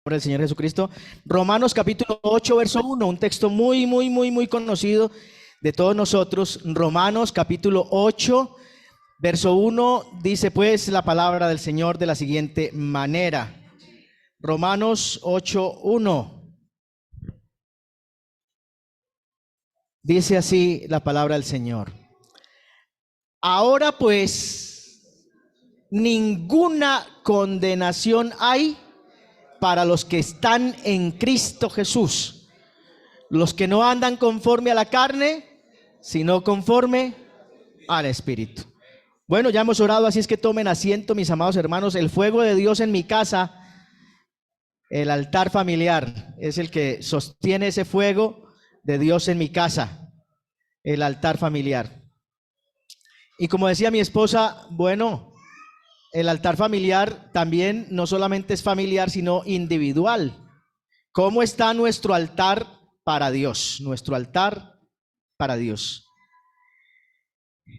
Por el Señor Jesucristo. Romanos capítulo 8, verso 1, un texto muy conocido de todos nosotros. Romanos capítulo 8, verso 1, dice pues la palabra del Señor de la siguiente manera. Romanos 8, 1. Dice así la palabra del Señor. Ahora pues, ninguna condenación hay para los que están en Cristo Jesús, los que no andan conforme a la carne, sino conforme al Espíritu. Bueno, ya hemos orado, así es que tomen asiento, mis amados hermanos. El fuego de Dios en mi casa, el altar familiar, es el que sostiene ese fuego de Dios en mi casa, el altar familiar. Y como decía mi esposa, bueno, el altar familiar también no solamente es familiar, sino individual. ¿Cómo está nuestro altar para Dios? Nuestro altar para Dios.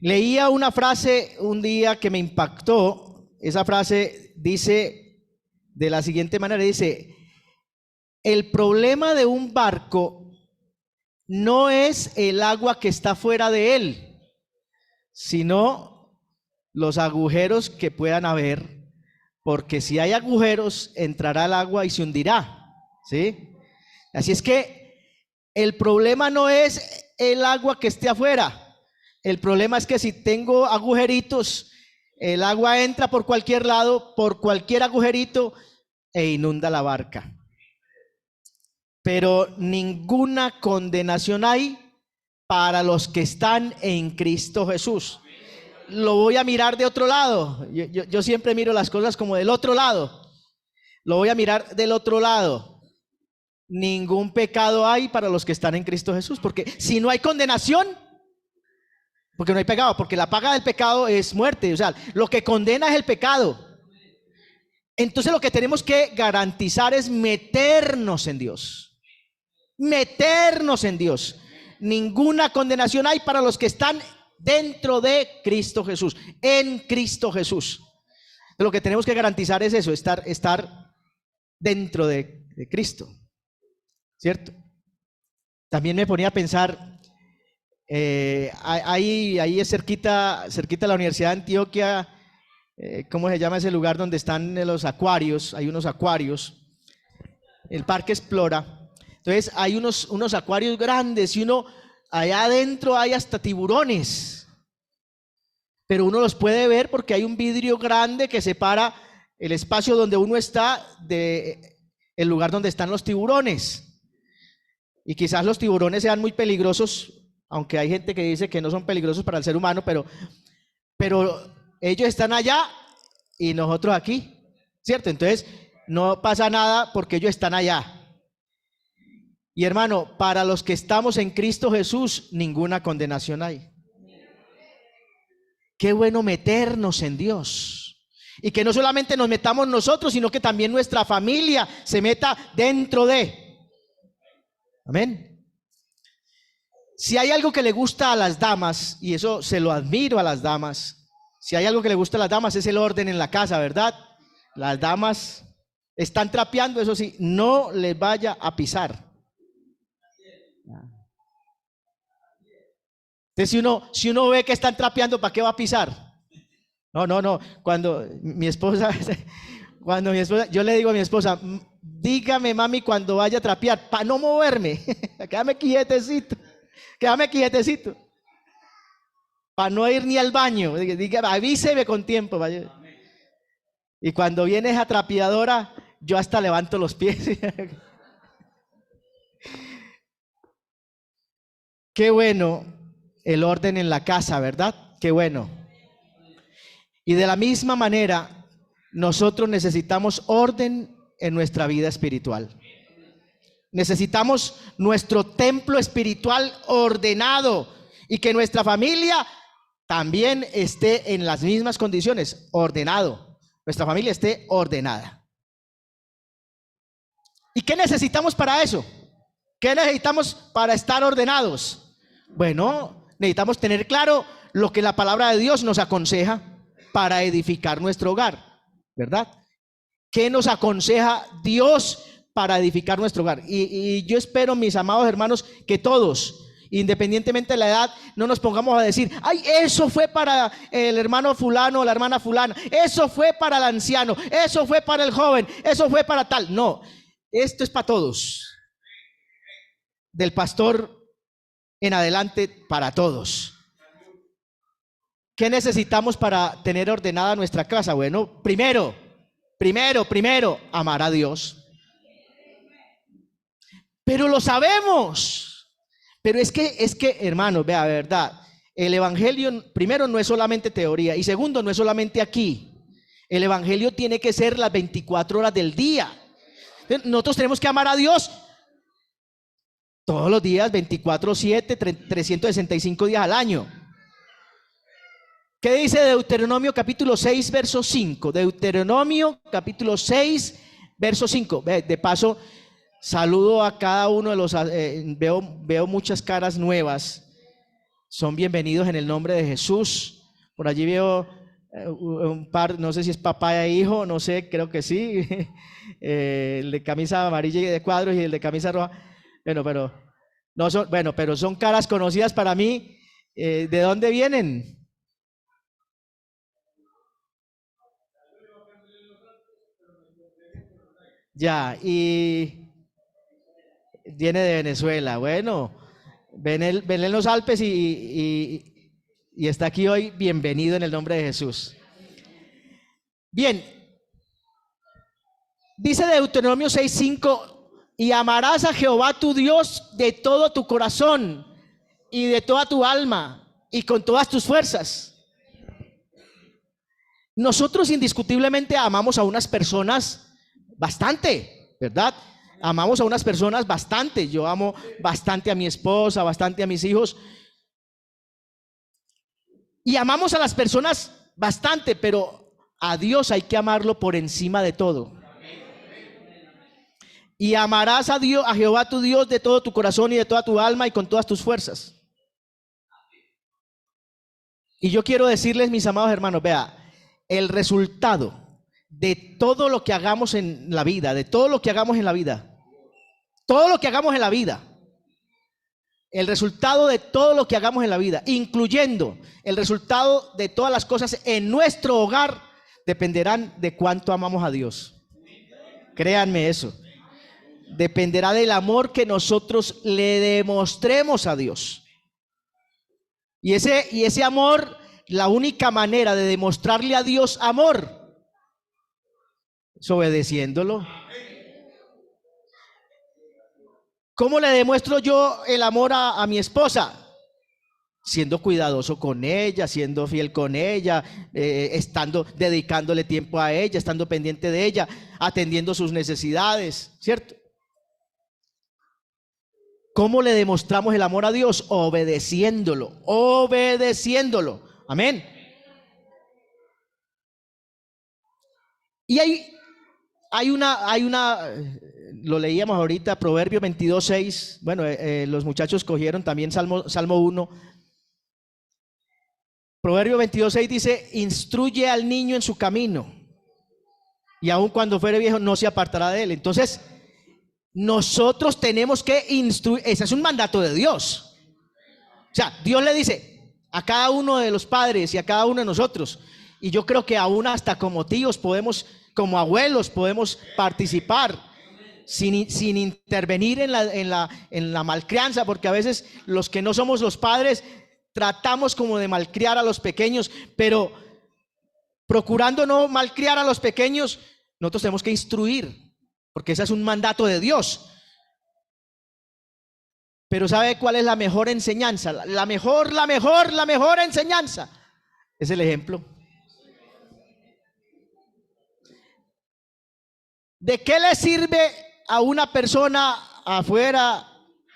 Leía una frase un día que me impactó. Esa frase dice de la siguiente manera, dice: el problema de un barco no es el agua que está fuera de él, sino los agujeros que puedan haber, porque si hay agujeros entrará el agua y se hundirá, ¿sí? Así es que el problema no es el agua que esté afuera, el problema es que si tengo agujeritos, el agua entra por cualquier lado, por cualquier agujerito e inunda la barca. Pero ninguna condenación hay para los que están en Cristo Jesús. Lo voy a mirar de otro lado. Yo siempre miro las cosas como del otro lado. Lo voy a mirar del otro lado. Ningún pecado hay para los que están en Cristo Jesús, porque si no hay condenación, porque no hay pecado, porque la paga del pecado es muerte, o sea, lo que condena es el pecado. Entonces lo que tenemos que garantizar es meternos en Dios. Meternos en Dios. Ninguna condenación hay para los que están dentro de Cristo Jesús, en Cristo Jesús. Lo que tenemos que garantizar es eso, estar dentro de Cristo, ¿cierto? También me ponía a pensar, ahí es cerquita de la Universidad de Antioquia, ¿cómo se llama ese lugar donde están los acuarios? Hay unos acuarios, el Parque Explora. Entonces hay unos acuarios grandes y allá adentro hay hasta tiburones, pero uno los puede ver porque hay un vidrio grande que separa el espacio donde uno está de el lugar donde están los tiburones. Y quizás los tiburones sean muy peligrosos, aunque hay gente que dice que no son peligrosos para el ser humano, pero ellos están allá y nosotros aquí, ¿cierto? Entonces no pasa nada porque ellos están allá. Y hermano, para los que estamos en Cristo Jesús, ninguna condenación hay. Qué bueno meternos en Dios. Y que no solamente nos metamos nosotros, sino que también nuestra familia se meta dentro de. Amén. Si hay algo que le gusta a las damas, y eso se lo admiro a las damas, si hay algo que le gusta a las damas es el orden en la casa, ¿verdad? Las damas están trapeando, eso sí, no les vaya a pisar. Entonces si uno ve que están trapeando, ¿para qué va a pisar? No. Cuando mi esposa, yo le digo a mi esposa, dígame mami cuando vaya a trapear, para no moverme, quédame quietecito, para no ir ni al baño, dígame, avíseme con tiempo. Vaya. Y cuando viene esa trapeadora, yo hasta levanto los pies. Qué bueno el orden en la casa, ¿verdad? Qué bueno. Y de la misma manera, nosotros necesitamos orden en nuestra vida espiritual. Necesitamos nuestro templo espiritual ordenado y que nuestra familia también esté en las mismas condiciones, ordenado. Nuestra familia esté ordenada. ¿Y qué necesitamos para eso? ¿Qué necesitamos para estar ordenados? Bueno, necesitamos tener claro lo que la palabra de Dios nos aconseja para edificar nuestro hogar, ¿verdad? ¿Qué nos aconseja Dios para edificar nuestro hogar. Y yo espero, mis amados hermanos, que todos, independientemente de la edad, no nos pongamos a decir, ay, eso fue para el hermano fulano o la hermana fulana, eso fue para el anciano, eso fue para el joven, eso fue para tal. No, esto es para todos. Del pastor en adelante, para todos. ¿Qué necesitamos para tener ordenada nuestra casa? Bueno, primero, amar a Dios. Pero lo sabemos. Pero es que, hermanos, vea, verdad, el evangelio, primero, no es solamente teoría, y segundo, no es solamente aquí. El evangelio tiene que ser las 24 horas del día. Nosotros tenemos que amar a Dios todos los días, 24/7, 365 días al año. ¿Qué dice Deuteronomio capítulo 6, verso 5? Deuteronomio capítulo 6, verso 5. De paso, saludo a cada uno de los, veo muchas caras nuevas. Son bienvenidos en el nombre de Jesús. Por allí veo un par, no sé si es papá e hijo, no sé, creo que sí. El de camisa amarilla y de cuadros y el de camisa roja. Bueno, pero no son, bueno, pero son caras conocidas para mí. ¿De dónde vienen? Ya, y viene de Venezuela. Bueno, ven en los Alpes y está aquí hoy. Bienvenido en el nombre de Jesús. Bien, dice Deuteronomio 6:5, y amarás a Jehová tu Dios de todo tu corazón y de toda tu alma y con todas tus fuerzas. Nosotros indiscutiblemente amamos a unas personas bastante, ¿verdad? Amamos a unas personas bastante. Yo amo bastante a mi esposa, bastante a mis hijos. Y amamos a las personas bastante, pero a Dios hay que amarlo por encima de todo. Y amarás a Dios, a Jehová tu Dios, de todo tu corazón y de toda tu alma y con todas tus fuerzas. Y yo quiero decirles, mis amados hermanos, vea, el resultado de todo lo que hagamos en la vida, todo lo que hagamos en la vida, el resultado de todo lo que hagamos en la vida, incluyendo el resultado de todas las cosas en nuestro hogar, dependerán de cuánto amamos a Dios. Créanme eso. Dependerá del amor que nosotros le demostremos a Dios. Y ese amor, la única manera de demostrarle a Dios amor es obedeciéndolo. ¿Cómo le demuestro yo el amor a mi esposa? Siendo cuidadoso con ella, siendo fiel con ella, dedicándole tiempo a ella, estando pendiente de ella, atendiendo sus necesidades, ¿cierto? ¿Cómo le demostramos el amor a Dios? Obedeciéndolo. Amén. Y hay una, lo leíamos ahorita, Proverbio 22:6. Bueno, los muchachos cogieron también Salmo 1. Proverbio 22:6 dice, instruye al niño en su camino, y aun cuando fuere viejo no se apartará de él. Entonces, nosotros tenemos que instruir. Ese es un mandato de Dios. O sea, Dios le dice a cada uno de los padres y a cada uno de nosotros, y yo creo que aún hasta como tíos podemos, como abuelos podemos participar sin intervenir en la malcrianza, porque a veces los que no somos los padres tratamos como de malcriar a los pequeños, pero procurando no malcriar a los pequeños, nosotros tenemos que instruir, porque ese es un mandato de Dios. Pero ¿sabe cuál es la mejor enseñanza? La mejor enseñanza es el ejemplo. ¿De qué le sirve a una persona afuera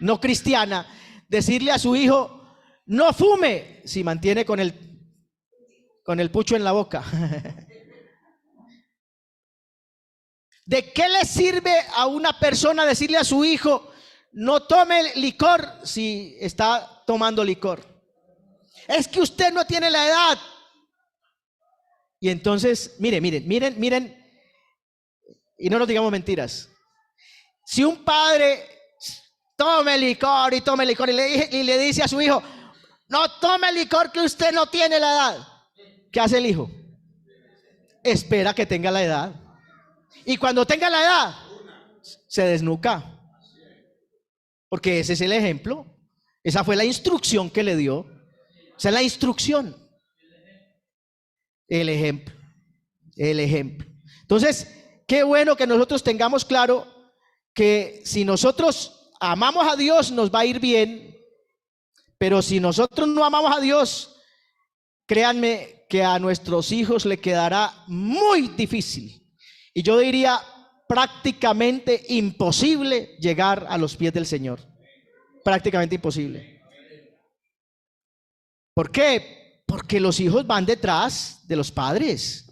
no cristiana decirle a su hijo no fume si mantiene con el pucho en la boca? ¿De qué le sirve a una persona decirle a su hijo no tome licor si está tomando licor? Es que usted no tiene la edad. Y entonces, miren, y no nos digamos mentiras. Si un padre tome licor y le dice a su hijo, no tome licor que usted no tiene la edad, ¿qué hace el hijo? Espera que tenga la edad. Y cuando tenga la edad, se desnuca. Porque ese es el ejemplo. Esa fue la instrucción que le dio. Esa es la instrucción. El ejemplo. El ejemplo. Entonces, qué bueno que nosotros tengamos claro que si nosotros amamos a Dios, nos va a ir bien. Pero si nosotros no amamos a Dios, créanme que a nuestros hijos le quedará muy difícil. Y yo diría prácticamente imposible llegar a los pies del Señor. Prácticamente imposible. ¿Por qué? Porque los hijos van detrás de los padres.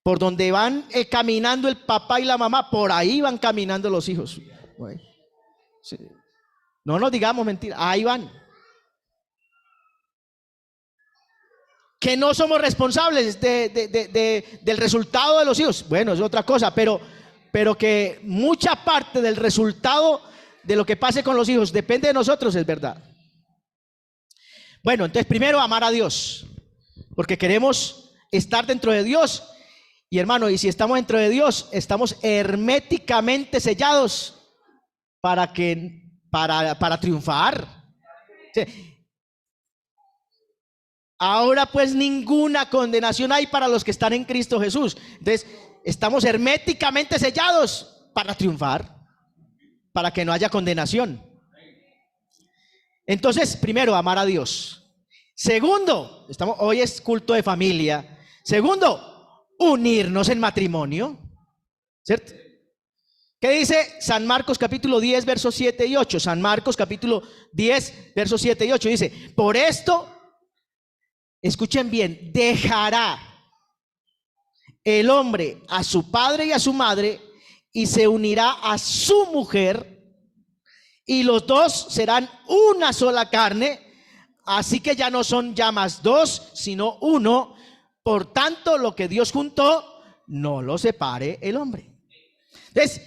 Por donde van caminando el papá y la mamá, por ahí van caminando los hijos. Sí. No nos digamos mentiras, ahí van. Que no somos responsables del resultado de los hijos. Bueno, es otra cosa, pero que mucha parte del resultado de lo que pase con los hijos depende de nosotros, es verdad. Bueno, entonces primero amar a Dios, porque queremos estar dentro de Dios. Y hermano, y si estamos dentro de Dios, estamos herméticamente sellados para triunfar. Sí. Ahora pues ninguna condenación hay para los que están en Cristo Jesús. Entonces estamos herméticamente sellados para triunfar, para que no haya condenación. Entonces, primero, amar a Dios. Segundo, hoy es culto de familia. Segundo, unirnos en matrimonio, ¿cierto? ¿Qué dice San Marcos capítulo 10, versos 7 y 8? San Marcos capítulo 10, versos 7 y 8 dice, por esto, escuchen bien, dejará el hombre a su padre y a su madre y se unirá a su mujer y los dos serán una sola carne, así que ya no son ya más dos, sino uno. Por tanto, lo que Dios juntó, no lo separe el hombre. Entonces,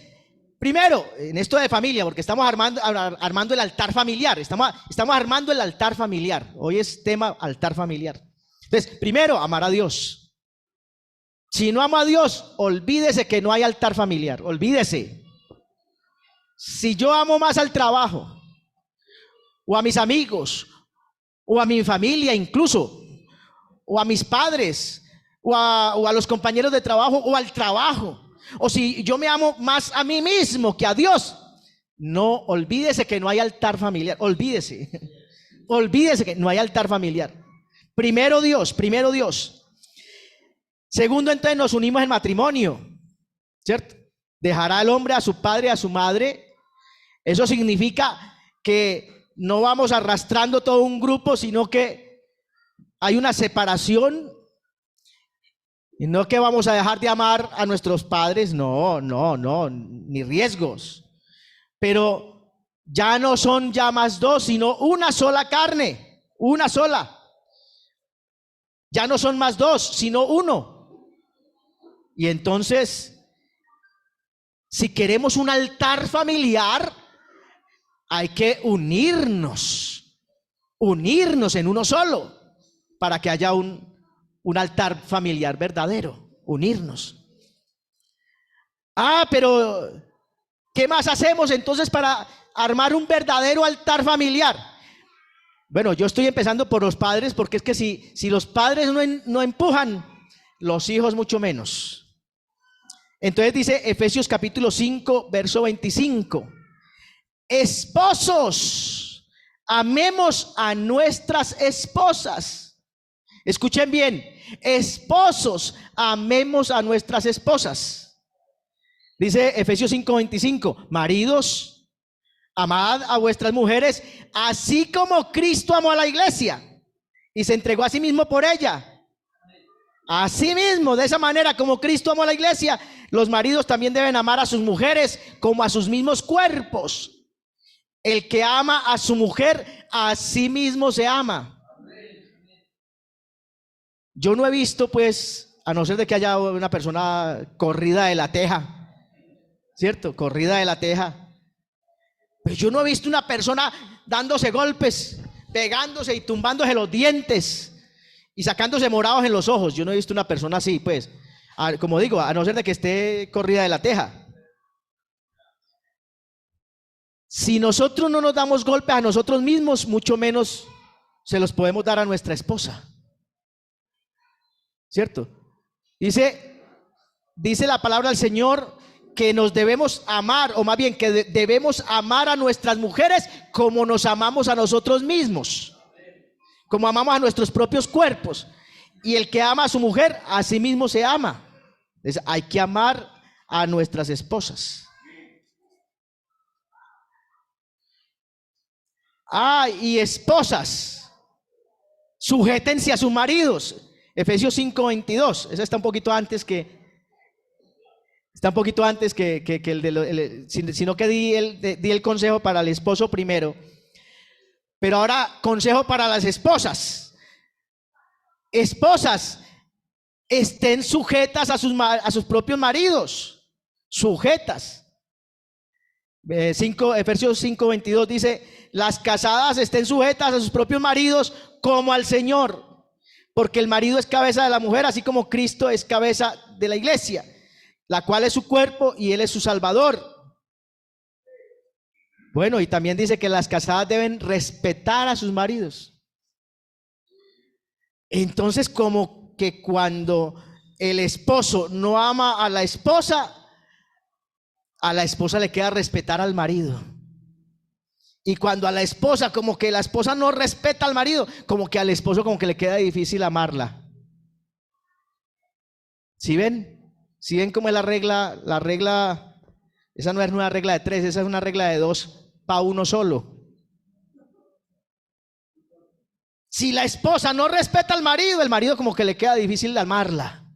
primero, en esto de familia, porque estamos armando el altar familiar, estamos armando el altar familiar. Hoy es tema altar familiar. Entonces, primero, amar a Dios. Si no amo a Dios, olvídese que no hay altar familiar, olvídese. Si yo amo más al trabajo, o a mis amigos, o a mi familia incluso, o a mis padres, o a los compañeros de trabajo, o al trabajo, o si yo me amo más a mí mismo que a Dios, no, olvídese que no hay altar familiar, olvídese que no hay altar familiar. Primero Dios, primero Dios. Segundo, entonces nos unimos en matrimonio, ¿cierto? Dejará el hombre a su padre y a su madre. Eso significa que no vamos arrastrando todo un grupo, sino que hay una separación. Y no que vamos a dejar de amar a nuestros padres, no, ni riesgos. Pero ya no son ya más dos, sino una sola carne, una sola. Ya no son más dos, sino uno. Y entonces, si queremos un altar familiar, hay que unirnos en uno solo, para que haya un altar familiar verdadero, unirnos. Pero ¿qué más hacemos entonces para armar un verdadero altar familiar? Bueno, yo estoy empezando por los padres, porque es que si los padres no empujan, los hijos mucho menos. Entonces dice Efesios capítulo 5, verso 25. Esposos, amemos a nuestras esposas. Escuchen bien, esposos, amemos a nuestras esposas. Dice Efesios 5:25, maridos, amad a vuestras mujeres, así como Cristo amó a la iglesia y se entregó a sí mismo por ella. Así mismo, de esa manera como Cristo amó a la iglesia, los maridos también deben amar a sus mujeres como a sus mismos cuerpos. El que ama a su mujer, a sí mismo se ama. Yo no he visto, pues, a no ser de que haya una persona corrida de la teja, ¿cierto? Corrida de la teja. Pero yo no he visto una persona dándose golpes, pegándose y tumbándose los dientes y sacándose morados en los ojos. Yo no he visto una persona así, pues, como digo, a no ser de que esté corrida de la teja. Si nosotros no nos damos golpes a nosotros mismos, mucho menos se los podemos dar a nuestra esposa. ¿Cierto? Dice la palabra del Señor que nos debemos amar, o más bien que debemos amar a nuestras mujeres como nos amamos a nosotros mismos, como amamos a nuestros propios cuerpos. Y el que ama a su mujer, a sí mismo se ama. Entonces, hay que amar a nuestras esposas. Y esposas, sujétense a sus maridos. Efesios 5:22. Esa está un poquito antes que el de sino que di el consejo para el esposo primero. Pero ahora consejo para las esposas. Esposas, estén sujetas a sus propios maridos. Sujetas. Efesios 5:22 dice: las casadas estén sujetas a sus propios maridos como al Señor, porque el marido es cabeza de la mujer, así como Cristo es cabeza de la iglesia, la cual es su cuerpo y Él es su Salvador. Bueno, y también dice que las casadas deben respetar a sus maridos. Entonces, como que cuando el esposo no ama a la esposa le queda respetar al marido. Y cuando a la esposa, como que la esposa no respeta al marido, como que al esposo como que le queda difícil amarla. ¿Sí ven? ¿Sí ven cómo es la regla? La regla, esa no es una regla de 3, esa es una regla de 2 para uno solo. Si la esposa no respeta al marido, el marido como que le queda difícil amarla.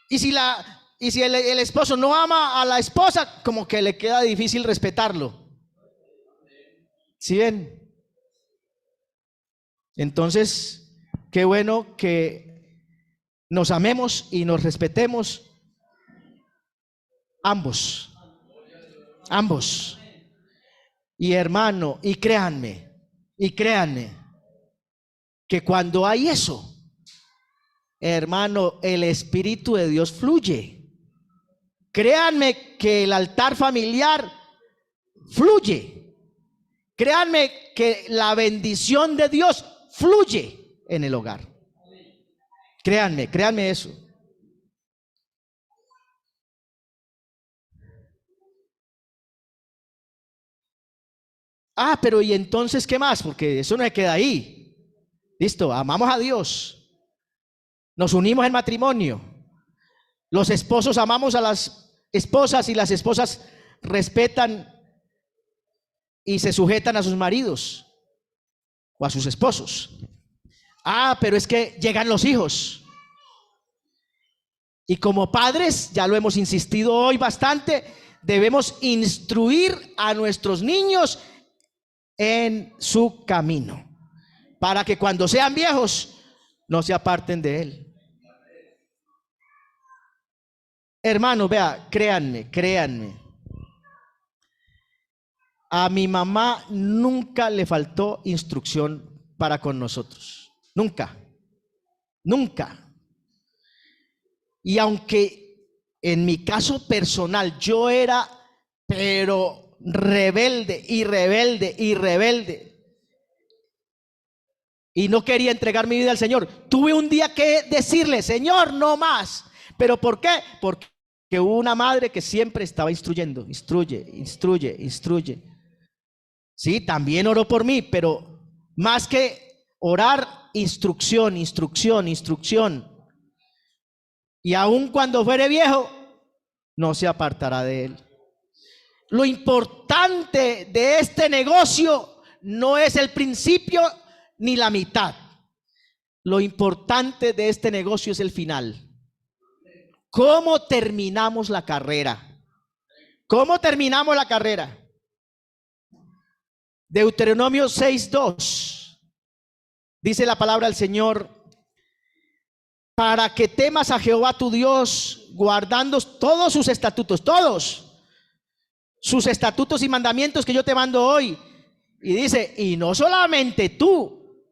Y si el esposo no ama a la esposa, como que le queda difícil respetarlo. ¿Sí ven? Entonces, qué bueno que nos amemos y nos respetemos ambos. Y hermano, y créanme, que cuando hay eso, hermano, el Espíritu de Dios fluye. Créanme que el altar familiar fluye. Créanme que la bendición de Dios fluye en el hogar. Créanme eso. Pero ¿y entonces qué más? Porque eso no se queda ahí. Listo, amamos a Dios. Nos unimos en matrimonio. Los esposos amamos a las esposas y las esposas respetan y se sujetan a sus maridos o a sus esposos. Pero es que llegan los hijos. Y como padres, ya lo hemos insistido hoy bastante, debemos instruir a nuestros niños en su camino, para que cuando sean viejos no se aparten de él. Hermanos, vea, créanme. A mi mamá nunca le faltó instrucción para con nosotros. Nunca. Y aunque en mi caso personal yo era, pero rebelde, y no quería entregar mi vida al Señor, tuve un día que decirle: Señor, no más. ¿Pero por qué? Porque hubo una madre que siempre estaba instruyendo. Instruye. Sí, también oró por mí, pero más que orar, instrucción. Y aun cuando fuere viejo, no se apartará de él. Lo importante de este negocio no es el principio ni la mitad. Lo importante de este negocio es el final. ¿Cómo terminamos la carrera? Deuteronomio 6:2. Dice la palabra del Señor: para que temas a Jehová tu Dios, guardando todos sus estatutos, todos sus estatutos y mandamientos que yo te mando hoy. Y dice, y no solamente tú,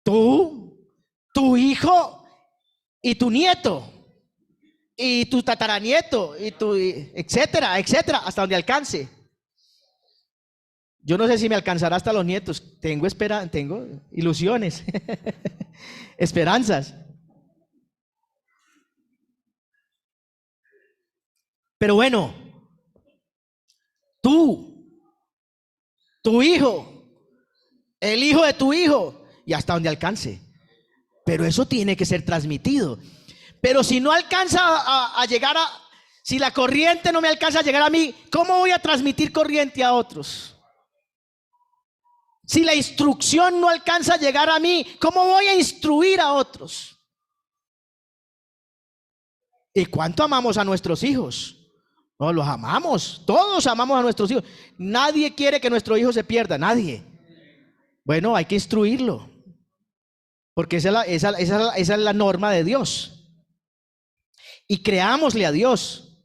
tu hijo y tu nieto, y tu tataranieto, y tu, etcétera, etcétera, hasta donde alcance. Yo no sé si me alcanzará hasta los nietos. Tengo ilusiones, esperanzas. Pero bueno, tu hijo, el hijo de tu hijo, y hasta donde alcance. Pero eso tiene que ser transmitido. Pero si no alcanza a llegar si la corriente no me alcanza a llegar a mí, ¿cómo voy a transmitir corriente a otros? Si la instrucción no alcanza a llegar a mí, ¿cómo voy a instruir a otros? ¿Y cuánto amamos a nuestros hijos? No, los amamos, todos amamos a nuestros hijos. Nadie quiere que nuestro hijo se pierda, nadie. Bueno, hay que instruirlo, porque esa es la norma de Dios. Y creámosle a Dios,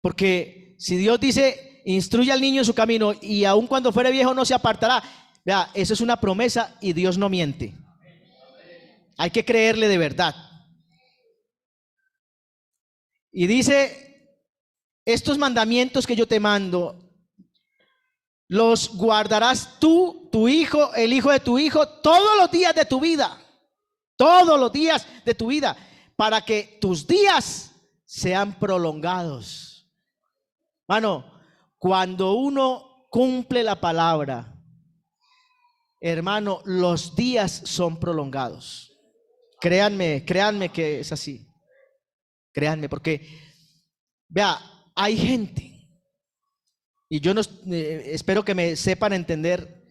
porque si Dios dice, instruye al niño en su camino y aun cuando fuere viejo no se apartará. Vea, eso es una promesa y Dios no miente. Hay que creerle de verdad. Y dice, estos mandamientos que yo te mando, los guardarás tú, tu hijo, el hijo de tu hijo, todos los días de tu vida. Todos los días de tu vida, para que tus días sean prolongados. Mano, cuando uno cumple la palabra, hermano, los días son prolongados. Créanme que es así. Créanme, porque, vea, hay gente, y yo no, espero que me sepan entender,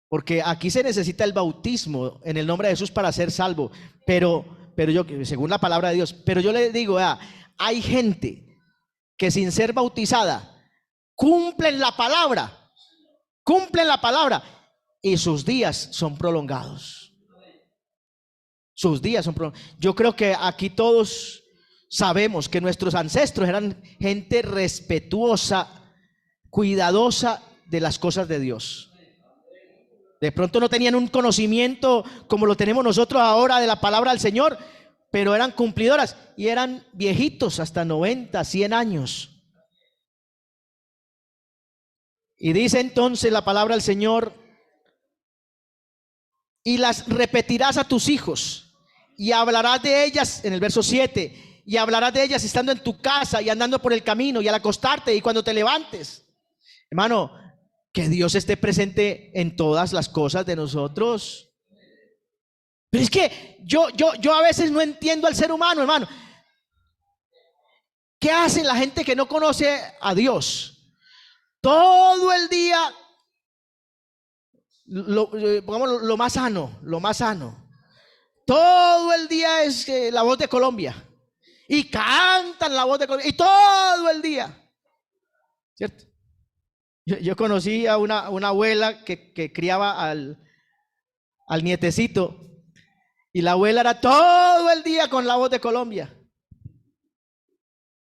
porque aquí se necesita el bautismo en el nombre de Jesús para ser salvo, pero yo, según la palabra de Dios, pero yo le digo, vea, hay gente que sin ser bautizada cumplen la palabra y sus días son prolongados. Sus días son prolongados. Yo creo que aquí todos sabemos que nuestros ancestros eran gente respetuosa, cuidadosa de las cosas de Dios. De pronto no tenían un conocimiento como lo tenemos nosotros ahora de la palabra del Señor, pero eran cumplidoras y eran viejitos hasta 90, 100 años. Y dice entonces la palabra del Señor, y las repetirás a tus hijos y hablarás de ellas, en el verso 7, y hablarás de ellas estando en tu casa y andando por el camino y al acostarte y cuando te levantes. Hermano, que Dios esté presente en todas las cosas de nosotros. Pero es que yo a veces no entiendo al ser humano, hermano. ¿Qué hace la gente que no conoce a Dios? Todo el día, pongamos lo más sano. Todo el día es la voz de Colombia. Y cantan la voz de Colombia. Y todo el día. ¿Cierto? Yo conocí a una abuela que criaba al nietecito. Y la abuela era todo el día con la voz de Colombia.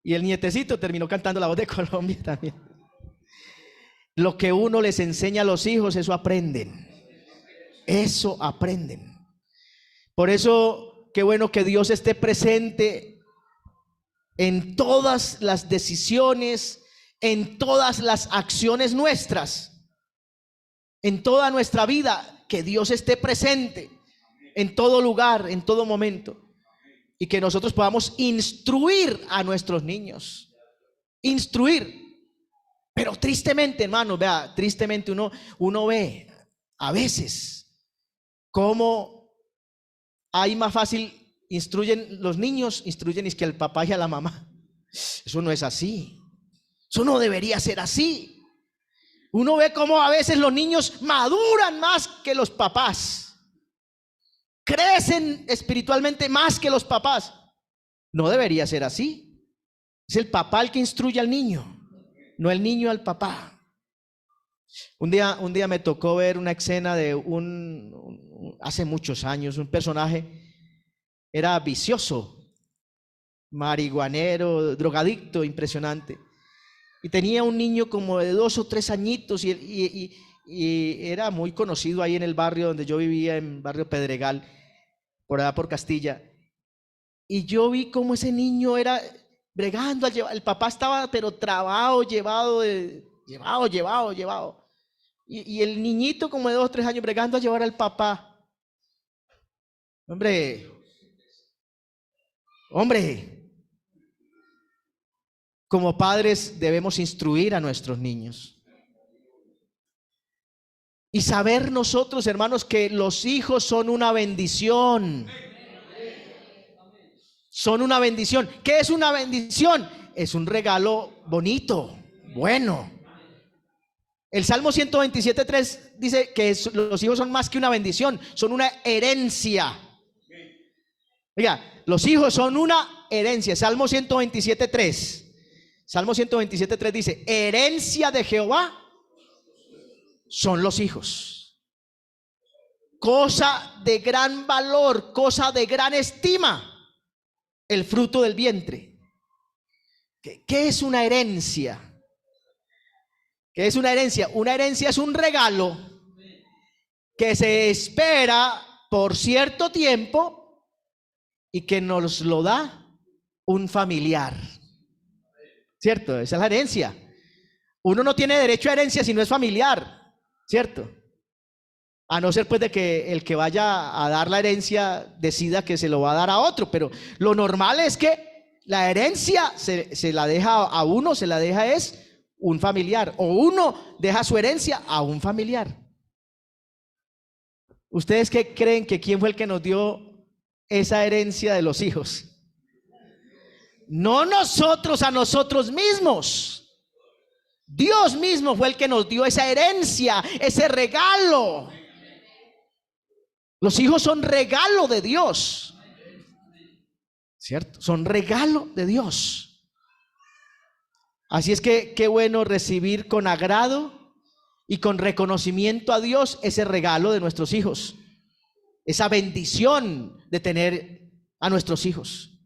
Y el nietecito terminó cantando la voz de Colombia también. Lo que uno les enseña a los hijos, eso aprenden. Eso aprenden. Por eso, qué bueno que Dios esté presente en todas las decisiones, en todas las acciones nuestras, en toda nuestra vida, que Dios esté presente en todo lugar, en todo momento, y que nosotros podamos instruir a nuestros niños, instruir. Pero tristemente, hermano, vea, tristemente uno ve a veces cómo hay más fácil, los niños instruyen es que al papá y a la mamá. Eso no es así. Eso no debería ser así. Uno ve cómo a veces los niños maduran más que los papás. Crecen espiritualmente más que los papás. No debería ser así. Es el papá el que instruye al niño, no el niño al papá. Un día me tocó ver una escena de hace muchos años, un personaje era vicioso, marihuanero, drogadicto, impresionante. y tenía un niño como de 2 o 3 añitos y era muy conocido ahí en el barrio donde yo vivía, en barrio Pedregal, por allá por Castilla. Y yo vi cómo ese niño era bregando, el papá estaba pero trabado, llevado. Y el niñito como de 2 o 3 años bregando a llevar al papá. Hombre, como padres debemos instruir a nuestros niños. Y saber nosotros, hermanos, que los hijos son una bendición. Son una bendición. ¿Qué es una bendición? Es un regalo bonito, bueno. El Salmo 127:3 dice que los hijos son más que una bendición, son una herencia. Oiga, los hijos son una herencia. Salmo 127:3. Salmo 127:3 dice: herencia de Jehová son los hijos. Cosa de gran valor, cosa de gran estima, el fruto del vientre. ¿Qué es una herencia? ¿Qué es una herencia? Una herencia es un regalo que se espera por cierto tiempo y que nos lo da un familiar. ¿Cierto? Esa es la herencia. Uno no tiene derecho a herencia si no es familiar, ¿cierto? A no ser pues de que el que vaya a dar la herencia decida que se lo va a dar a otro, pero lo normal es que la herencia se la deja a uno, se la deja es un familiar, o uno deja su herencia a un familiar. ¿Ustedes qué creen que quién fue el que nos dio esa herencia de los hijos? No nosotros a nosotros mismos. Dios mismo fue el que nos dio esa herencia, ese regalo. Los hijos son regalo de Dios, ¿cierto? Son regalo de Dios. Así es que qué bueno recibir con agrado y con reconocimiento a Dios ese regalo de nuestros hijos, esa bendición de tener a nuestros hijos.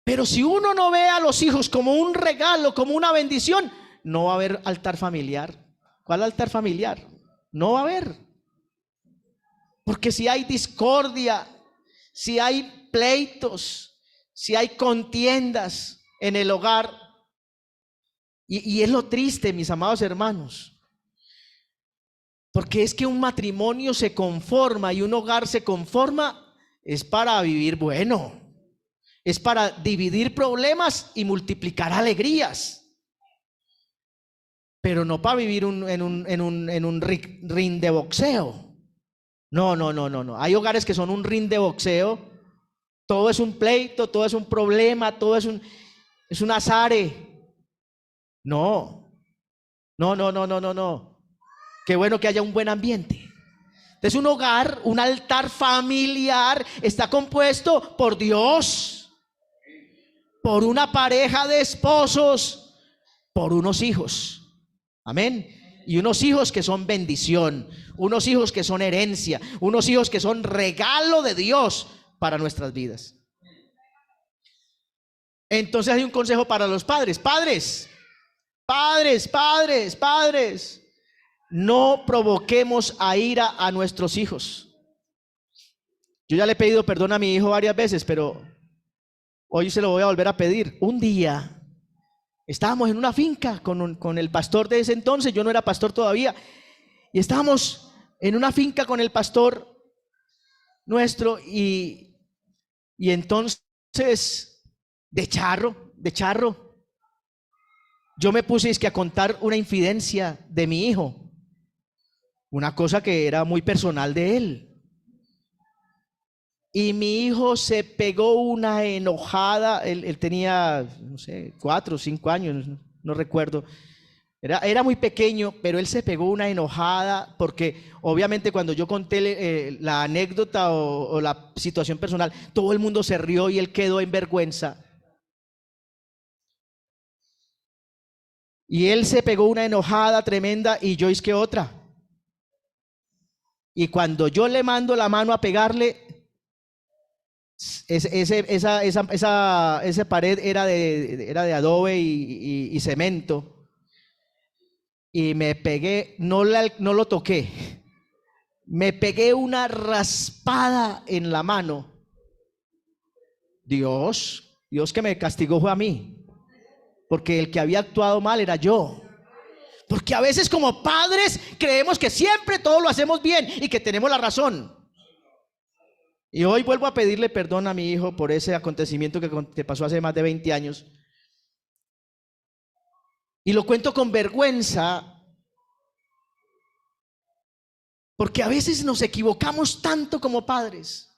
Pero si uno no ve a los hijos como un regalo, como una bendición, no va a haber altar familiar. ¿Cuál altar familiar? No va a haber. Porque si hay discordia, si hay pleitos, si hay contiendas en el hogar, y es lo triste, mis amados hermanos, porque es que un matrimonio se conforma y un hogar se conforma es para vivir bueno, es para dividir problemas y multiplicar alegrías, pero no para vivir en un ring de boxeo. No. Hay hogares que son un ring de boxeo. Todo es un pleito, todo es un problema, todo es un azare. No. Qué bueno que haya un buen ambiente. Entonces un hogar, un altar familiar está compuesto por Dios, por una pareja de esposos, por unos hijos. Amén. Y unos hijos que son bendición, unos hijos que son herencia, unos hijos que son regalo de Dios para nuestras vidas. Entonces hay un consejo para los padres. Padres, no provoquemos a ira a nuestros hijos. Yo ya le he pedido perdón a mi hijo varias veces, pero hoy se lo voy a volver a pedir. Un día estábamos en una finca con el pastor de ese entonces, yo no era pastor todavía, y estábamos en una finca con el pastor nuestro y entonces de charro, yo me puse a contar una infidencia de mi hijo, una cosa que era muy personal de él. Y mi hijo se pegó una enojada, él tenía, no sé, 4 o 5 años, no recuerdo. Era muy pequeño, pero él se pegó una enojada porque obviamente cuando yo conté la anécdota o la situación personal, todo el mundo se rió y él quedó en vergüenza. Y él se pegó una enojada tremenda y yo hice otra. Y cuando yo le mando la mano a pegarle, Esa pared era de adobe y cemento. Y me pegué, no lo toqué, me pegué una raspada en la mano. Dios que me castigó fue a mí, porque el que había actuado mal era yo. Porque a veces como padres creemos que siempre todo lo hacemos bien y que tenemos la razón. Y hoy vuelvo a pedirle perdón a mi hijo por ese acontecimiento que pasó hace más de 20 años. Y lo cuento con vergüenza, porque a veces nos equivocamos tanto como padres.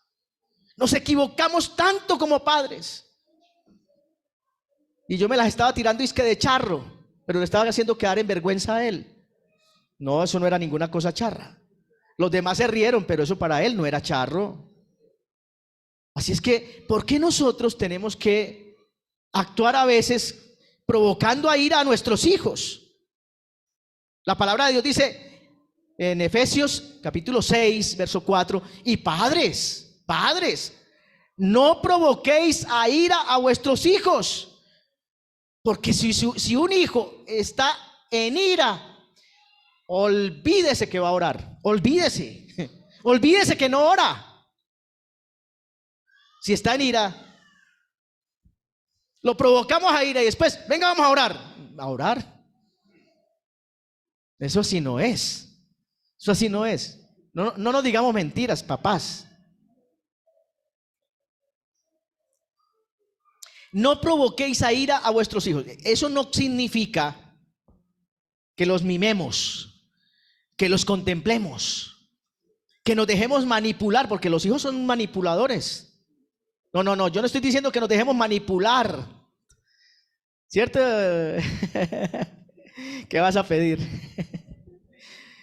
Nos equivocamos tanto como padres. Y yo me las estaba tirando isque de charro, pero le estaba haciendo quedar en vergüenza a él. No, eso no era ninguna cosa charra. Los demás se rieron, pero eso para él no era charro. Así es que, ¿por qué nosotros tenemos que actuar a veces provocando a ira a nuestros hijos? La palabra de Dios dice en Efesios capítulo 6, verso 4, y padres, no provoquéis a ira a vuestros hijos, porque si un hijo está en ira, olvídese que va a orar, olvídese que no ora. Si está en ira, lo provocamos a ira y después, venga, vamos a orar. ¿A orar? Eso así no es. Eso así no es. No nos digamos mentiras, papás. No provoquéis a ira a vuestros hijos. Eso no significa que los mimemos, que los contemplemos, que nos dejemos manipular, porque los hijos son manipuladores. No, yo no estoy diciendo que nos dejemos manipular, ¿cierto? ¿Qué vas a pedir?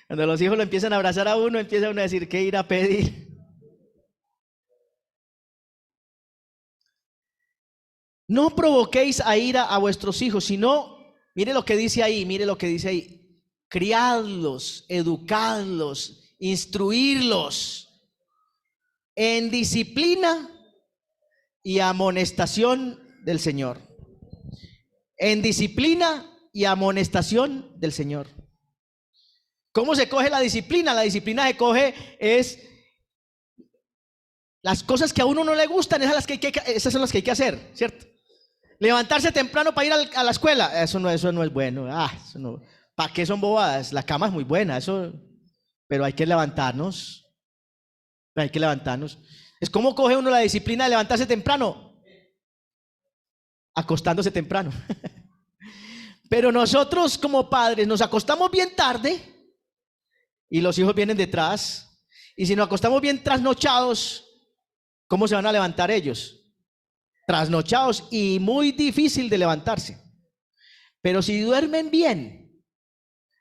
Cuando los hijos lo empiezan a abrazar a uno, empieza uno a decir, ¿qué ir a pedir? No provoquéis a ira a vuestros hijos, sino, mire lo que dice ahí, criadlos, educadlos, instruirlos en disciplina y amonestación del Señor. En disciplina y amonestación del Señor. ¿Cómo se coge la disciplina? La disciplina se coge es las cosas que a uno no le gustan, esas son las que hay que hacer, ¿cierto? Levantarse temprano para ir a la escuela, eso no es bueno. Eso no. ¿Para qué son bobadas? La cama es muy buena, pero hay que levantarnos. Es como coge uno la disciplina de levantarse temprano, acostándose temprano. Pero nosotros como padres nos acostamos bien tarde y los hijos vienen detrás. Y si nos acostamos bien trasnochados, ¿cómo se van a levantar ellos? Trasnochados y muy difícil de levantarse. Pero si duermen bien,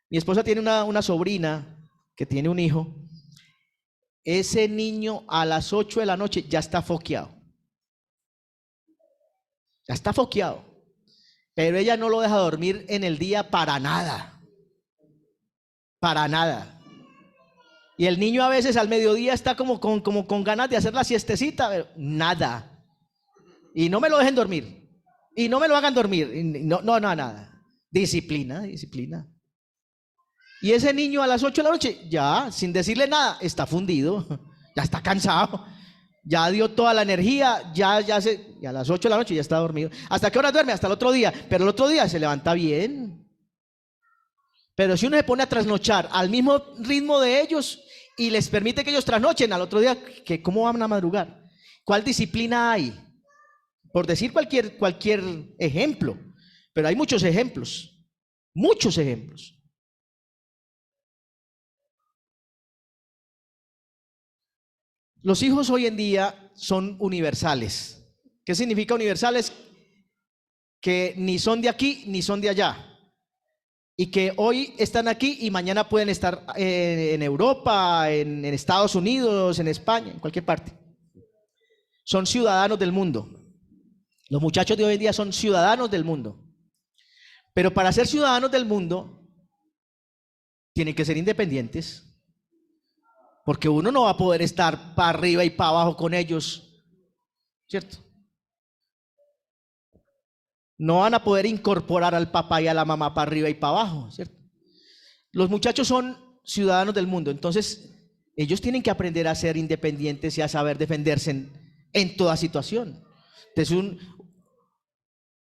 mi esposa tiene una sobrina que tiene un hijo. Ese niño a las 8 de la noche ya está foqueado. Ya está foqueado. Pero ella no lo deja dormir en el día para nada. Para nada. Y el niño a veces al mediodía está como con ganas de hacer la siestecita, pero nada. Y no me lo dejen dormir. Y no me lo hagan dormir. No, nada. Disciplina. Y ese niño a las 8 de la noche, ya, sin decirle nada, está fundido. Ya está cansado. Ya dio toda la energía. Y a las 8 de la noche ya está dormido. ¿Hasta qué hora duerme? Hasta el otro día. Pero el otro día se levanta bien. Pero si uno se pone a trasnochar al mismo ritmo de ellos y les permite que ellos trasnochen al otro día, ¿cómo van a madrugar? ¿Cuál disciplina hay? Por decir cualquier ejemplo, pero hay muchos ejemplos, Los hijos hoy en día son universales. ¿Qué significa universales? Que ni son de aquí ni son de allá. Y que hoy están aquí y mañana pueden estar en Europa, en Estados Unidos, en España, en cualquier parte. Son ciudadanos del mundo. Los muchachos de hoy en día son ciudadanos del mundo. Pero para ser ciudadanos del mundo, tienen que ser independientes. Porque uno no va a poder estar para arriba y para abajo con ellos. ¿cierto? No van a poder incorporar al papá y a la mamá para arriba y para abajo, ¿cierto? Los muchachos son ciudadanos del mundo, entonces ellos tienen que aprender a ser independientes y a saber defenderse en toda situación. Entonces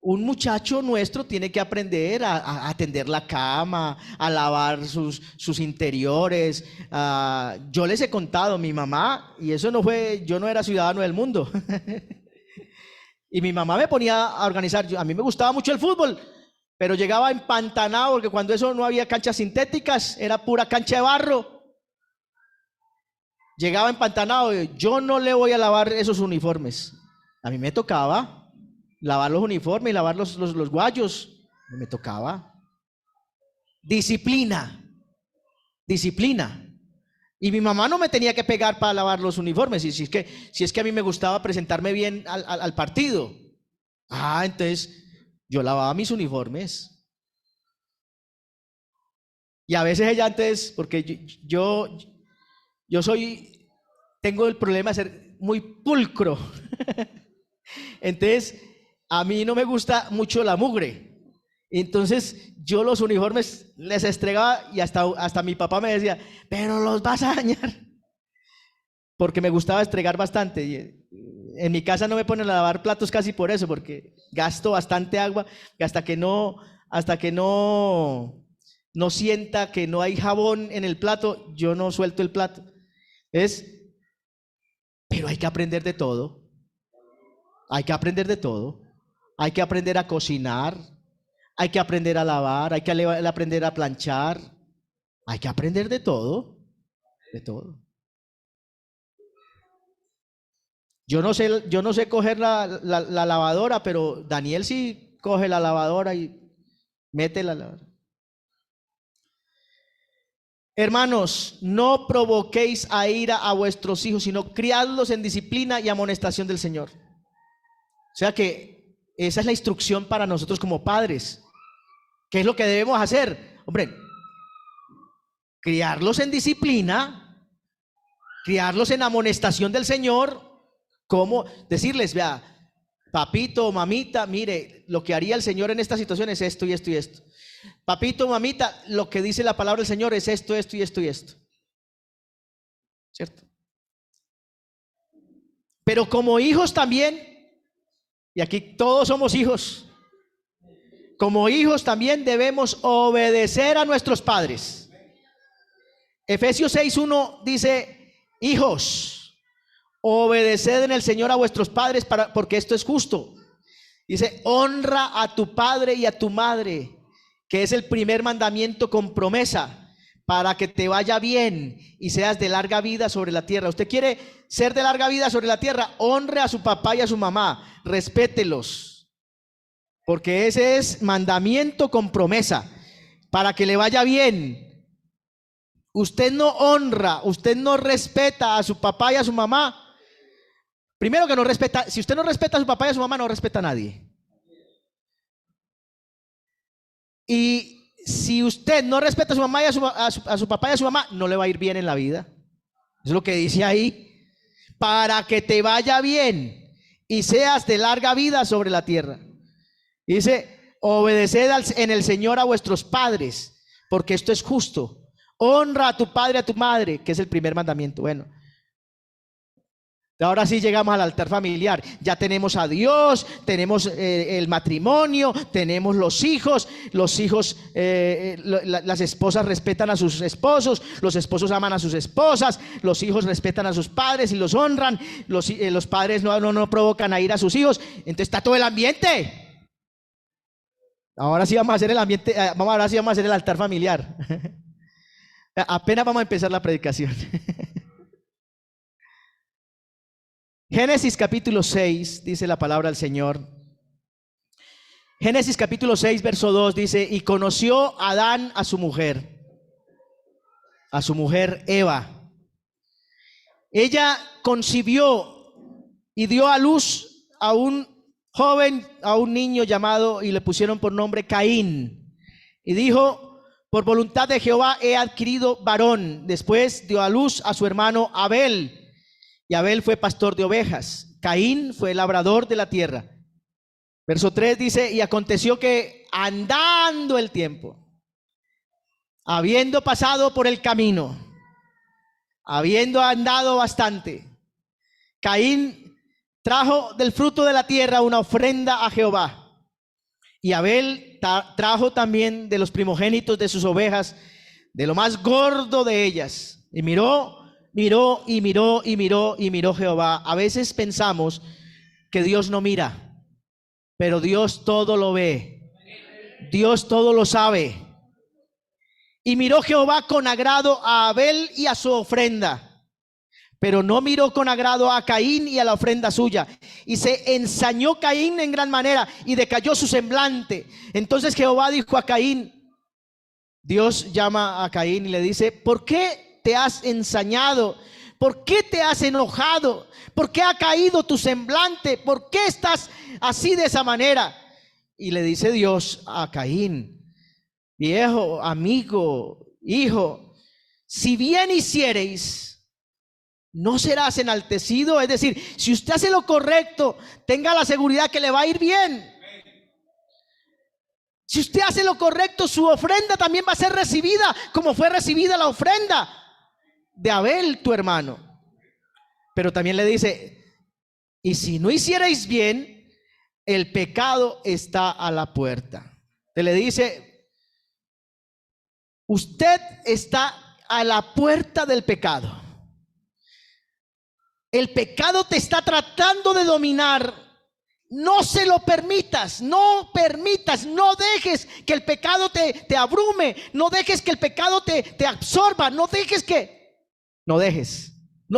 un muchacho nuestro tiene que aprender a tender la cama, a lavar sus interiores. Yo les he contado, mi mamá, y eso no fue, yo no era ciudadano del mundo. Y mi mamá me ponía a organizar. A mí me gustaba mucho el fútbol, pero llegaba empantanado, porque cuando eso no había canchas sintéticas, era pura cancha de barro. Llegaba empantanado. Yo no le voy a lavar esos uniformes. A mí me tocaba lavar los uniformes y lavar los guayos. Me tocaba. Disciplina. Disciplina. Y mi mamá no me tenía que pegar para lavar los uniformes. Y si es que a mí me gustaba presentarme bien al partido. Entonces yo lavaba mis uniformes. Y a veces ella antes, porque yo tengo el problema de ser muy pulcro. Entonces, a mí no me gusta mucho la mugre. Entonces, yo los uniformes les estregaba y hasta mi papá me decía, pero los vas a dañar. Porque me gustaba estregar bastante. Y en mi casa no me ponen a lavar platos casi por eso, porque gasto bastante agua y hasta que no sienta que no hay jabón en el plato, yo no suelto el plato. Pero hay que aprender de todo. Hay que aprender de todo. Hay que aprender a cocinar. Hay que aprender a lavar. Hay que aprender a planchar. Hay que aprender de todo. De todo. Yo no sé coger la lavadora, pero Daniel sí coge la lavadora y mete la lavadora. Hermanos, no provoquéis a ira a vuestros hijos, sino criadlos en disciplina y amonestación del Señor. O sea que esa es la instrucción para nosotros como padres. ¿Qué es lo que debemos hacer? Hombre, criarlos en disciplina, criarlos en amonestación del Señor. ¿Cómo? Decirles, vea, papito, mamita, mire, lo que haría el Señor en esta situación es esto y esto y esto. Papito, mamita, lo que dice la palabra del Señor es esto, esto y esto y esto. ¿Cierto? Pero como hijos también, y aquí todos somos hijos, como hijos también debemos obedecer a nuestros padres. Efesios 6:1 dice, hijos, obedeced en el Señor a vuestros padres porque esto es justo. Dice, honra a tu padre y a tu madre, que es el primer mandamiento con promesa, para que te vaya bien y seas de larga vida sobre la tierra. ¿Usted quiere ser de larga vida sobre la tierra? Honre a su papá y a su mamá, respételos, porque ese es mandamiento con promesa, para que le vaya bien. Usted no honra, usted no respeta a su papá y a su mamá. Primero que no respeta, si usted no respeta a su papá y a su mamá, no respeta a nadie. Y si usted no respeta a su mamá y a su papá y a su mamá, no le va a ir bien en la vida. Eso es lo que dice ahí. Para que te vaya bien y seas de larga vida sobre la tierra. Dice, obedeced en el Señor a vuestros padres, porque esto es justo. Honra a tu padre y a tu madre, que es el primer mandamiento. Bueno, ahora sí llegamos al altar familiar. Ya tenemos a Dios, tenemos el matrimonio, tenemos los hijos. Las esposas respetan a sus esposos, los esposos aman a sus esposas, los hijos respetan a sus padres y los honran. Los padres no provocan a ir a sus hijos. Entonces está todo el ambiente. Ahora sí vamos a hacer el ambiente, ahora sí vamos a hacer el altar familiar. Apenas vamos a empezar la predicación. Génesis capítulo 6, dice la palabra del Señor. Génesis capítulo 6, verso 2 dice, y conoció Adán a su mujer Eva. Ella concibió y dio a luz a un joven, a un niño llamado, y le pusieron por nombre Caín. Y dijo, por voluntad de Jehová he adquirido varón. Después dio a luz a su hermano Abel. Y Abel fue pastor de ovejas. Caín fue labrador de la tierra. Verso 3 dice, y aconteció que andando el tiempo, habiendo pasado por el camino, habiendo andado bastante, Caín trajo del fruto de la tierra una ofrenda a Jehová. Y Abel trajo también de los primogénitos de sus ovejas, de lo más gordo de ellas. Y miró Jehová. A veces pensamos que Dios no mira, pero Dios todo lo ve. Dios todo lo sabe. Y miró Jehová con agrado a Abel y a su ofrenda, pero no miró con agrado a Caín y a la ofrenda suya. Y se ensañó Caín en gran manera y decayó su semblante. Entonces Jehová dijo a Caín, Dios llama a Caín y le dice, ¿por qué te has ensañado? ¿Por qué te has enojado? ¿Por qué ha caído tu semblante? ¿Por qué estás así de esa manera? Y le dice Dios a Caín, viejo, amigo, hijo, si bien hiciereis, no serás enaltecido. Es decir, si usted hace lo correcto, tenga la seguridad que le va a ir bien. Si usted hace lo correcto, su ofrenda también va a ser recibida como fue recibida la ofrenda de Abel, tu hermano. Pero también le dice, y si no hicierais bien, el pecado está a la puerta. Él le dice, usted está a la puerta del pecado. El pecado te está tratando de dominar. No se lo permitas, no permitas, no dejes que el pecado te abrume, no dejes que el pecado te absorba, no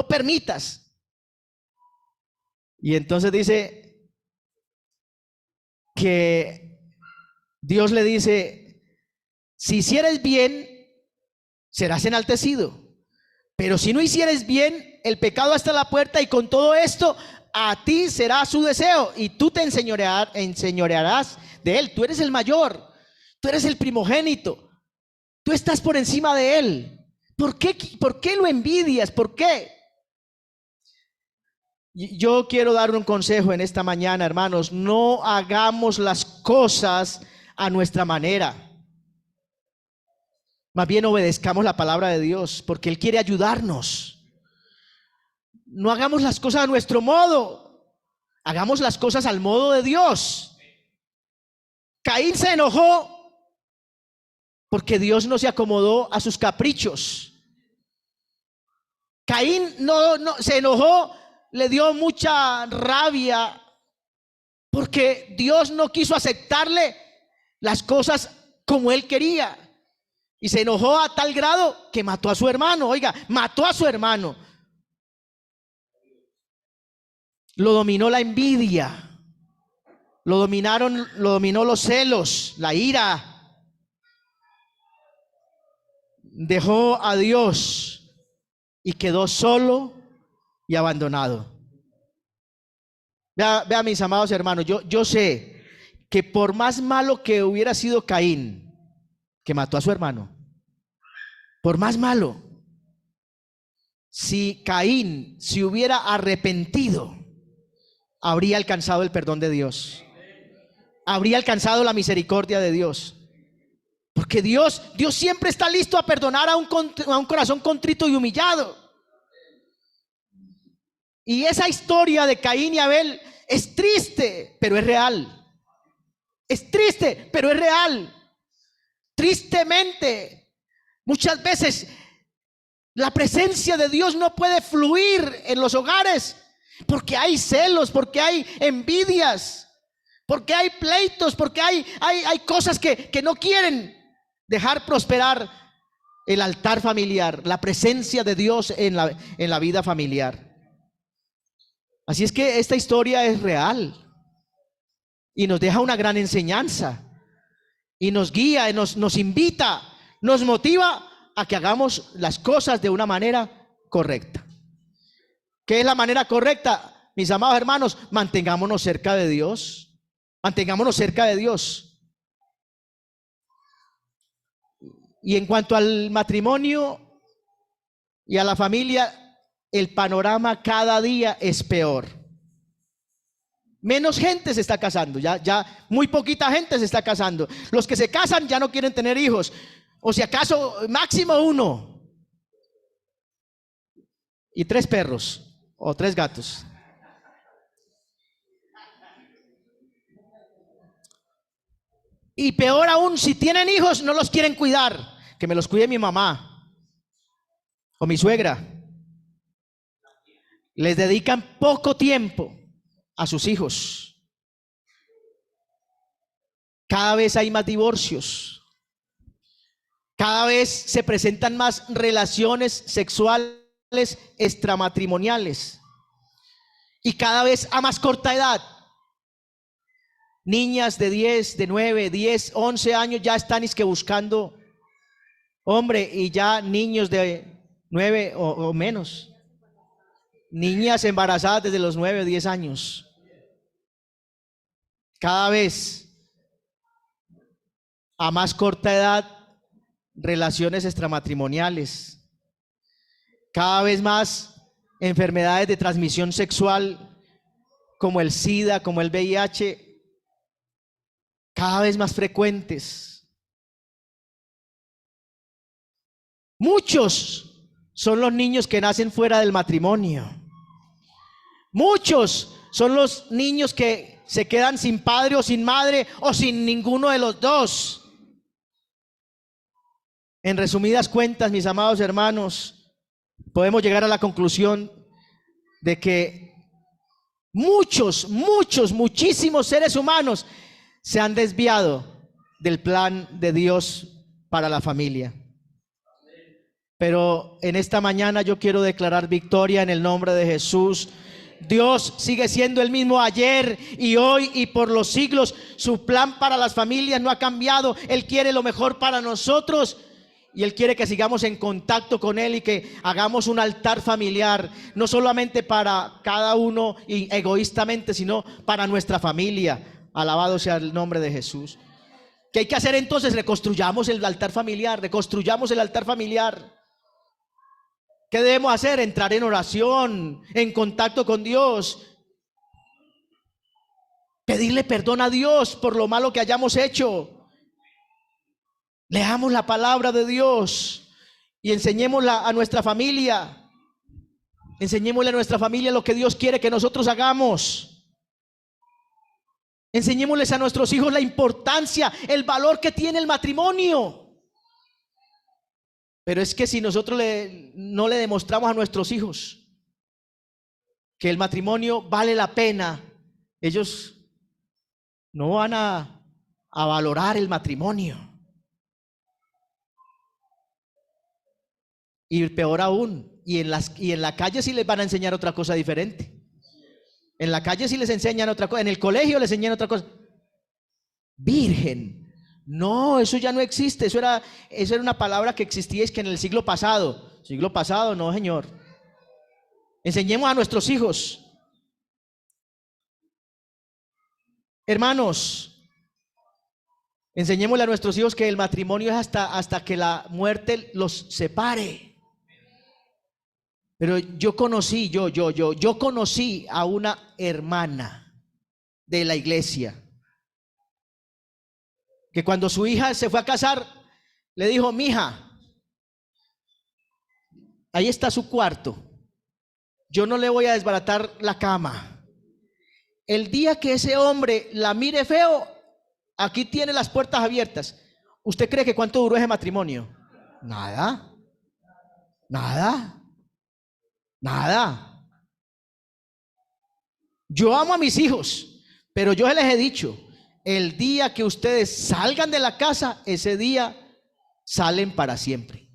permitas. Y entonces dice que Dios le dice, si hicieres bien, serás enaltecido. Pero si no hicieres bien, el pecado está a la puerta y con todo esto a ti será su deseo y tú te enseñorearás de él. Tú eres el mayor, tú eres el primogénito, tú estás por encima de él. ¿Por qué lo envidias? ¿Por qué? Yo quiero dar un consejo en esta mañana, hermanos. No hagamos las cosas a nuestra manera. Más bien obedezcamos la palabra de Dios, porque Él quiere ayudarnos. No hagamos las cosas a nuestro modo, hagamos las cosas al modo de Dios. Caín se enojó porque Dios no se acomodó a sus caprichos. Caín no se enojó, le dio mucha rabia porque Dios no quiso aceptarle las cosas como él quería. Y se enojó a tal grado que mató a su hermano. Oiga, mató a su hermano. Lo dominó la envidia. Lo dominó los celos, la ira. Dejó a Dios y quedó solo y abandonado. Vea mis amados hermanos, yo sé que por más malo que hubiera sido Caín, que mató a su hermano, por más malo, si Caín se hubiera arrepentido, habría alcanzado el perdón de Dios, habría alcanzado la misericordia de Dios, porque Dios siempre está listo a perdonar a un corazón contrito y humillado. Y esa historia de Caín y Abel es triste, pero es real. Es triste, pero es real. Tristemente, muchas veces la presencia de Dios no puede fluir en los hogares porque hay celos, porque hay envidias, porque hay pleitos, porque hay cosas que no quieren dejar prosperar el altar familiar, la presencia de Dios en la vida familiar. Así es que esta historia es real y nos deja una gran enseñanza y nos guía, nos invita, nos motiva a que hagamos las cosas de una manera correcta. ¿Qué es la manera correcta? Mis amados hermanos, mantengámonos cerca de Dios. Mantengámonos cerca de Dios. Y en cuanto al matrimonio y a la familia, el panorama cada día es peor. Menos gente se está casando, ya muy poquita gente se está casando. Los que se casan ya no quieren tener hijos, o si acaso máximo uno y 3 perros o 3 gatos. Y peor aún, si tienen hijos no los quieren cuidar, que me los cuide mi mamá o mi suegra. Les dedican poco tiempo a sus hijos. Cada vez hay más divorcios. Cada vez se presentan más relaciones sexuales extramatrimoniales. Y cada vez a más corta edad. Niñas de 10, de 9, 10, 11 años ya están buscando hombre, y ya niños de 9 o menos. Niñas embarazadas desde los 9 o 10 años. Cada vez a más corta edad, relaciones extramatrimoniales. Cada vez más enfermedades de transmisión sexual como el SIDA, como el VIH, cada vez más frecuentes. Muchos son los niños que nacen fuera del matrimonio. Muchos son los niños que se quedan sin padre o sin madre o sin ninguno de los dos. En resumidas cuentas, mis amados hermanos, podemos llegar a la conclusión de que muchísimos seres humanos se han desviado del plan de Dios para la familia. Pero en esta mañana yo quiero declarar victoria en el nombre de Jesús. Dios sigue siendo el mismo ayer y hoy y por los siglos. Su plan para las familias no ha cambiado. Él quiere lo mejor para nosotros y Él quiere que sigamos en contacto con Él y que hagamos un altar familiar, no solamente para cada uno y egoístamente, sino para nuestra familia. Alabado sea el nombre de Jesús. ¿Qué hay que hacer entonces? Reconstruyamos el altar familiar, reconstruyamos el altar familiar. ¿Qué debemos hacer? Entrar en oración, en contacto con Dios, pedirle perdón a Dios por lo malo que hayamos hecho. Leamos la palabra de Dios y enseñémosla a nuestra familia. Enseñémosle a nuestra familia lo que Dios quiere que nosotros hagamos. Enseñémosles a nuestros hijos la importancia, el valor que tiene el matrimonio. Pero es que si nosotros no le demostramos a nuestros hijos que el matrimonio vale la pena, ellos no van a valorar el matrimonio. Y peor aún, y en la calle sí les van a enseñar otra cosa diferente. En la calle sí les enseñan otra cosa, en el colegio les enseñan otra cosa. Virgen. No, eso ya no existe. Eso era una palabra que existía es que en el siglo pasado. Siglo pasado, no, señor. Enseñemos a nuestros hijos. Hermanos, enseñémosle a nuestros hijos que el matrimonio es hasta que la muerte los separe. Pero yo conocí a una hermana de la iglesia que cuando su hija se fue a casar, le dijo: mija, ahí está su cuarto, yo no le voy a desbaratar la cama. El día que ese hombre la mire feo, aquí tiene las puertas abiertas. ¿Usted cree que cuánto duró ese matrimonio? Nada. Yo amo a mis hijos, pero yo les he dicho: el día que ustedes salgan de la casa, ese día salen para siempre.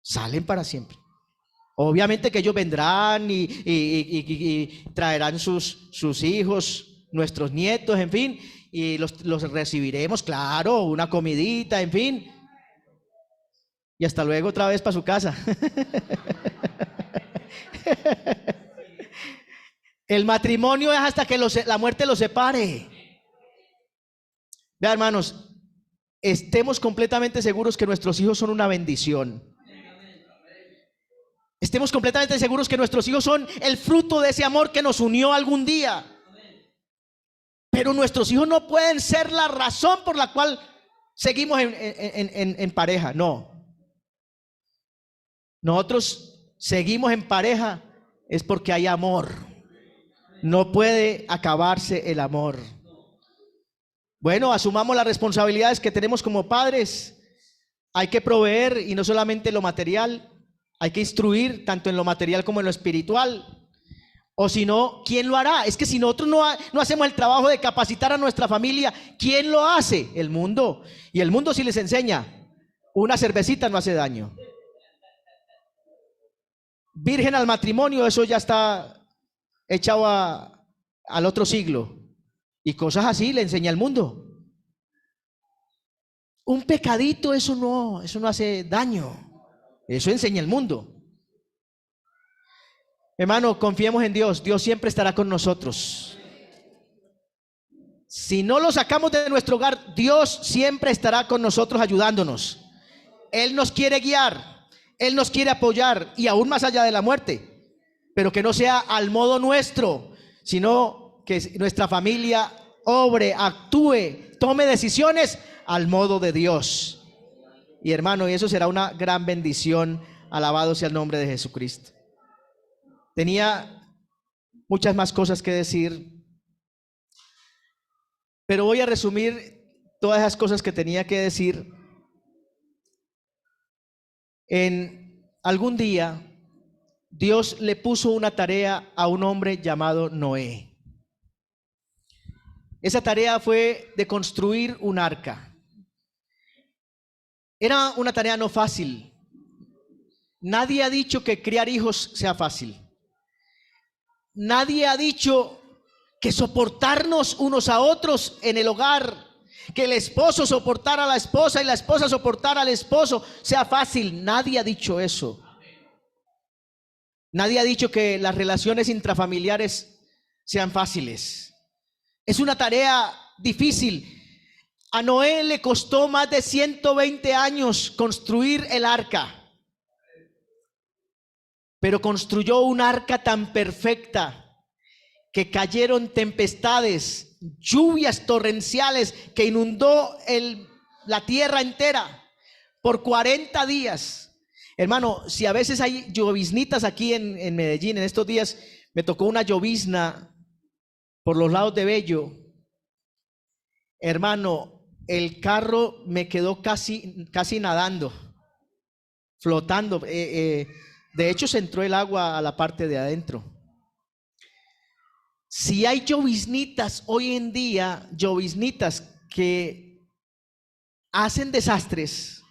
Salen para siempre. Obviamente que ellos vendrán y traerán sus hijos, nuestros nietos, en fin, y los recibiremos, claro, una comidita, en fin. Y hasta luego otra vez para su casa. El matrimonio es hasta que la muerte los separe. Vean, hermanos, estemos completamente seguros que nuestros hijos son una bendición. Estemos completamente seguros que nuestros hijos son el fruto de ese amor que nos unió algún día. Pero nuestros hijos no pueden ser la razón por la cual seguimos en pareja. No. Nosotros seguimos en pareja es porque hay amor. No puede acabarse el amor. Bueno, asumamos las responsabilidades que tenemos como padres. Hay que proveer, y no solamente lo material. Hay que instruir tanto en lo material como en lo espiritual. O si no, ¿quién lo hará? Es que si nosotros no hacemos el trabajo de capacitar a nuestra familia, ¿quién lo hace? El mundo. Y el mundo sí les enseña, una cervecita no hace daño. Virgen al matrimonio, eso ya está echado al otro siglo. Y cosas así le enseña el mundo. Un pecadito, eso no hace daño. Eso enseña el mundo. Hermano, confiemos en Dios. Dios siempre estará con nosotros. Si no lo sacamos de nuestro hogar, Dios siempre estará con nosotros ayudándonos. Él nos quiere guiar, Él nos quiere apoyar, y aún más allá de la muerte. Pero que no sea al modo nuestro, sino que nuestra familia obre, actúe, tome decisiones al modo de Dios. Y hermano, y eso será una gran bendición. Alabado sea el nombre de Jesucristo. Tenía muchas más cosas que decir, pero voy a resumir todas esas cosas que tenía que decir en algún día. Dios le puso una tarea a un hombre llamado Noé. Esa tarea fue de construir un arca. Era una tarea no fácil. Nadie ha dicho que criar hijos sea fácil. Nadie ha dicho que soportarnos unos a otros en el hogar, que el esposo soportar a la esposa y la esposa soportar al esposo sea fácil. Nadie ha dicho eso. Nadie ha dicho que las relaciones intrafamiliares sean fáciles. Es una tarea difícil. A Noé le costó más de 120 años construir el arca. Pero construyó un arca tan perfecta que cayeron tempestades, lluvias torrenciales que inundó la tierra entera por 40 días. Hermano, si a veces hay lloviznitas aquí en Medellín, en estos días me tocó una llovizna por los lados de Bello. Hermano, el carro me quedó casi nadando, flotando. De hecho, se entró el agua a la parte de adentro. Si hay lloviznitas hoy en día, lloviznitas que hacen desastres,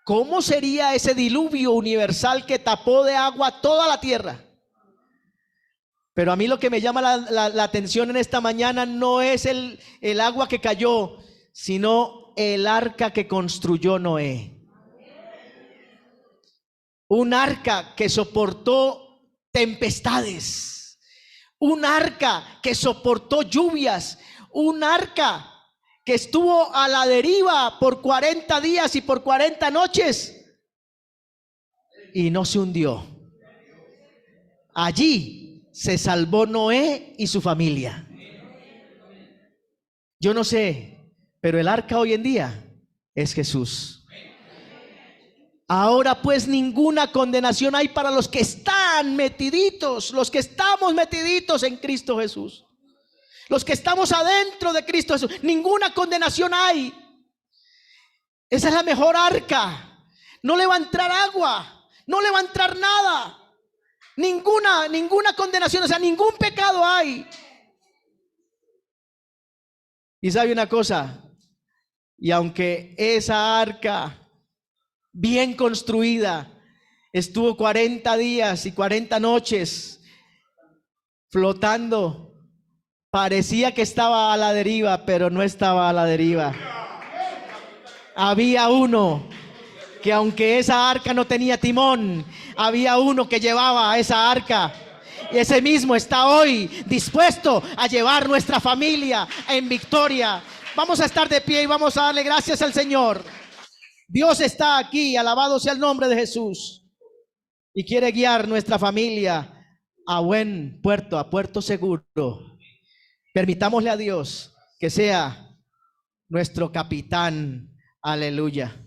¿cómo sería ese diluvio universal que tapó de agua toda la tierra? Pero a mí lo que me llama la atención en esta mañana no es el agua que cayó, sino el arca que construyó Noé. Un arca que soportó tempestades, un arca que soportó lluvias, un arca que estuvo a la deriva por 40 días y por 40 noches y no se hundió. Allí se salvó Noé y su familia. Yo no sé, pero el arca hoy en día es Jesús. Ahora pues ninguna condenación hay para los que están metiditos, los que estamos metiditos en Cristo Jesús, los que estamos adentro de Cristo Jesús. Ninguna condenación hay. Esa es la mejor arca. No le va a entrar agua, no le va a entrar nada, ninguna condenación, o sea, ningún pecado hay. Y sabe una cosa, y aunque esa arca bien construida estuvo 40 días y 40 noches flotando, parecía que estaba a la deriva, pero no estaba a la deriva. Había uno que, aunque esa arca no tenía timón, había uno que llevaba esa arca. Y ese mismo está hoy dispuesto a llevar nuestra familia en victoria. Vamos a estar de pie y vamos a darle gracias al Señor. Dios está aquí, alabado sea el nombre de Jesús, y quiere guiar nuestra familia a buen puerto, a puerto seguro. Permitámosle a Dios que sea nuestro capitán. Aleluya.